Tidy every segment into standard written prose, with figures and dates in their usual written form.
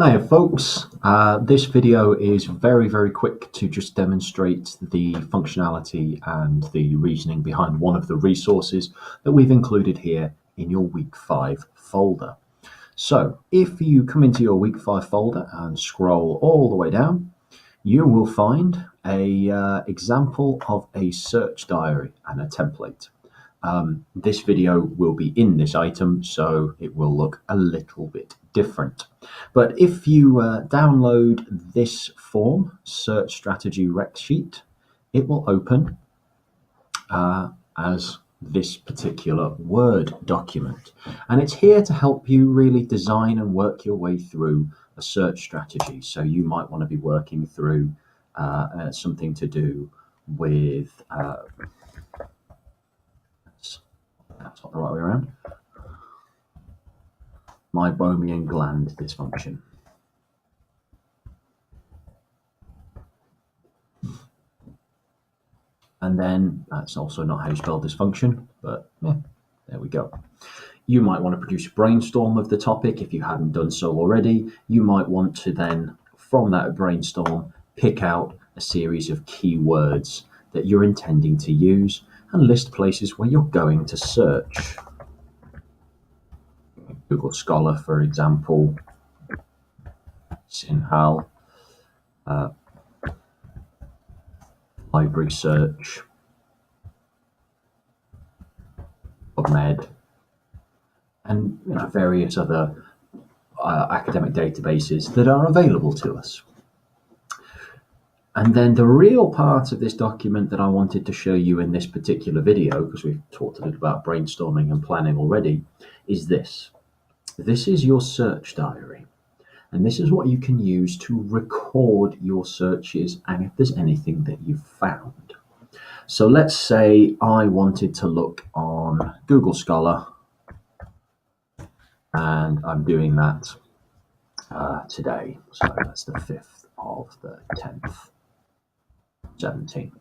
Hiya folks, this video is very quick to just demonstrate the functionality and the reasoning behind one of the resources that we've included here in your week 5 folder. So if you come into your week 5 folder and scroll all the way down, you will find a example of a search diary and a template. This video will be in this item, so it will look a little bit different. But if you download this form, Search Strategy Rec Sheet, it will open as this particular Word document. And it's here to help you really design and work your way through a search strategy. So you might want to be working through something to do with that's not the right way around. Meibomian gland dysfunction. And then that's also not how you spell dysfunction, but yeah, there we go. You might want to produce a brainstorm of the topic if you hadn't done so already. You might want to then, from that brainstorm, pick out a series of keywords that you're intending to use and list places where you're going to search. Google Scholar, for example, Sinhal, library search, PubMed, and various other academic databases that are available to us. And then the real part of this document that I wanted to show you in this particular video, because we've talked a little about brainstorming and planning already, is this. This is your search diary. And this is what you can use to record your searches and if there's anything that you've found. So let's say I wanted to look on Google Scholar, and I'm doing that today. So that's the 5th of the 10th. 17.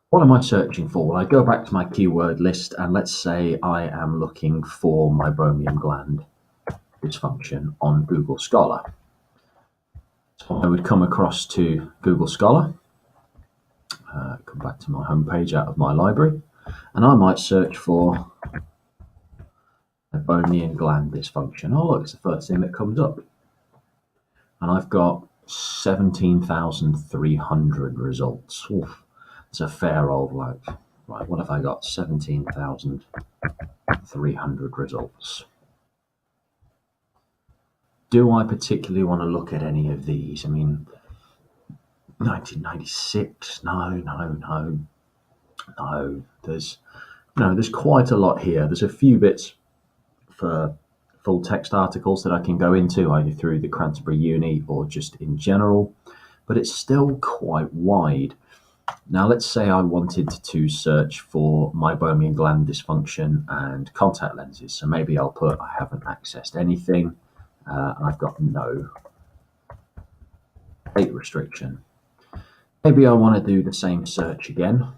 What am I searching for? Well, I go back to my keyword list and let's say I am looking for meibomian gland dysfunction on Google Scholar. So I would come across to Google Scholar, come back to my homepage out of my library, and I might search for meibomian gland dysfunction. Oh look, it's the first thing that comes up. And I've got 17,300 results. Oof, it's a fair old load. Right, what have I got? 17,300 results. Do I particularly want to look at any of these? I mean, 1996? No. There's quite a lot here. There's a few bits for full text articles that I can go into either through the Cranberry Uni or just in general, but it's still quite wide. Now let's say I wanted to search for meibomian gland dysfunction and contact lenses. So maybe I'll put I haven't accessed anything and I've got no date restriction. Maybe I want to do the same search again.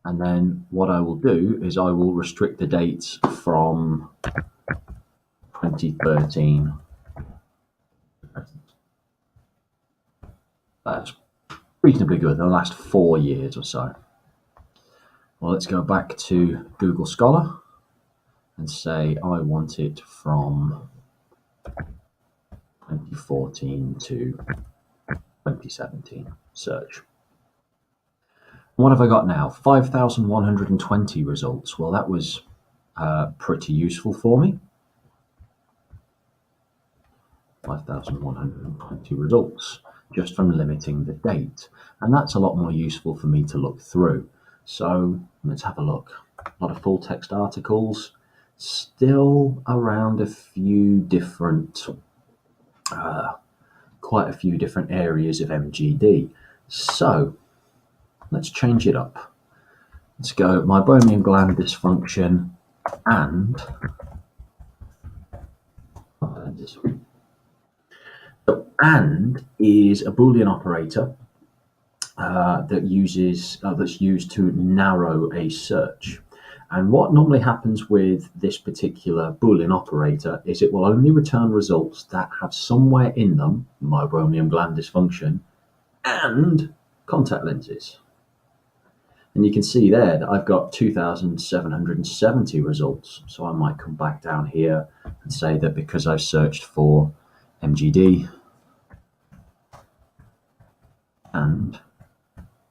And then what I will do is I will restrict the dates from 2013. That's reasonably good, the last 4 years or so. Well, let's go back to Google Scholar and say I want it from 2014 to 2017 search. What have I got now? 5,120 results. Well, that was pretty useful for me. 5,120 results just from limiting the date. And that's a lot more useful for me to look through. So let's have a look. A lot of full text articles, still around a few different, quite a few different areas of MGD. So let's change it up. Let's go meibomian gland dysfunction and so and is a Boolean operator that's used to narrow a search. And what normally happens with this particular Boolean operator is it will only return results that have somewhere in them meibomian gland dysfunction and contact lenses. And you can see there that I've got 2,770 results. So I might come back down here and say that because I've searched for MGD and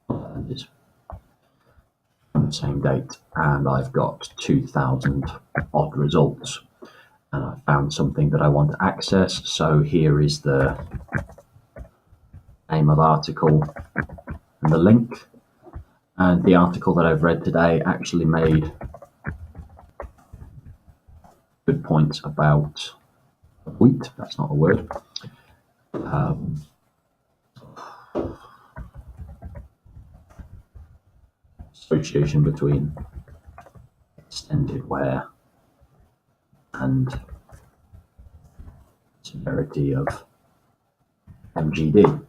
lenses on the same date, and I've got 2,000 odd results, and I found something that I want to access. So here is the name of article and the link. And the article that I've read today actually made good points about wheat. That's not a word. Association between extended wear and severity of MGD.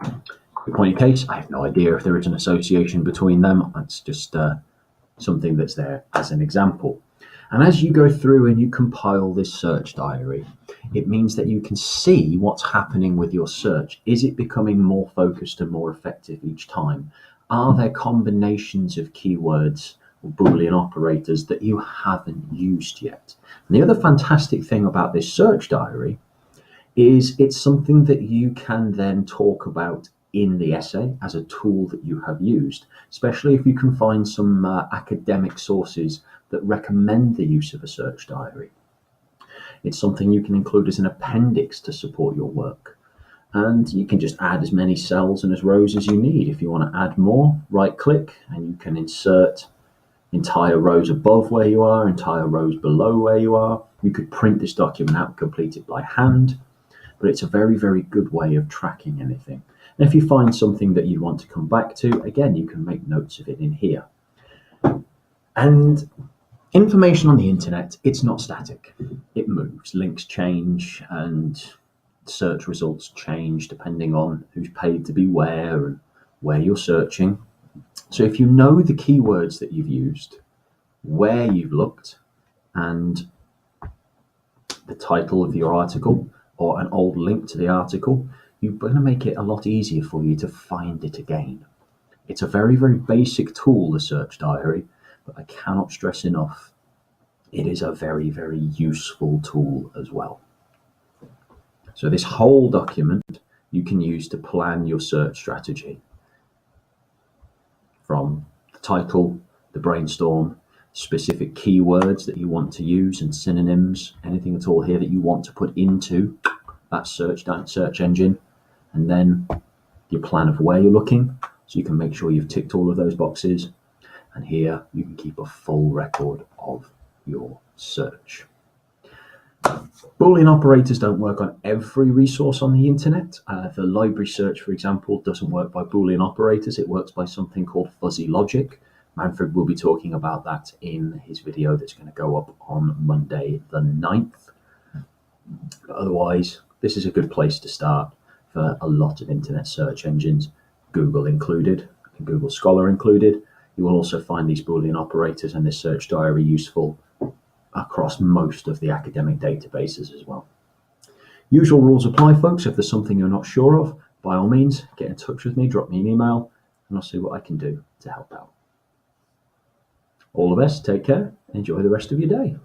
Quick point in case, I have no idea if there is an association between them. That's just something that's there as an example. And as you go through and you compile this search diary, it means that you can see what's happening with your search. Is it becoming more focused and more effective each time? Are there combinations of keywords or Boolean operators that you haven't used yet? And the other fantastic thing about this search diary is it's something that you can then talk about in the essay as a tool that you have used, especially if you can find some academic sources that recommend the use of a search diary. It's something you can include as an appendix to support your work. And you can just add as many cells and as rows as you need. If you want to add more, right click and you can insert entire rows above where you are, entire rows below where you are. You could print this document out and complete it by hand, but it's a very, very good way of tracking anything. And if you find something that you want to come back to, again, you can make notes of it in here. And information on the internet, it's not static. It moves, links change, and search results change depending on who's paid to be where and where you're searching. So if you know the keywords that you've used, where you've looked, and the title of your article or an old link to the article, you're going to make it a lot easier for you to find it again. It's a very, very basic tool, the search diary, but I cannot stress enough, it is a very, very useful tool as well. So this whole document you can use to plan your search strategy, from the title, the brainstorm, specific keywords that you want to use and synonyms, anything at all here that you want to put into that search engine, and then your plan of where you're looking, so you can make sure you've ticked all of those boxes. And here you can keep a full record of your search. Boolean operators don't work on every resource on the internet. The library search, for example, doesn't work by Boolean operators. It works by something called fuzzy logic. Manfred will be talking about that in his video that's going to go up on Monday the 9th. But otherwise, this is a good place to start for a lot of internet search engines, Google included, and Google Scholar included. You will also find these Boolean operators and this search diary useful across most of the academic databases as well. Usual rules apply, folks. If there's something you're not sure of, by all means, get in touch with me, drop me an email, and I'll see what I can do to help out. All the best, take care, and enjoy the rest of your day.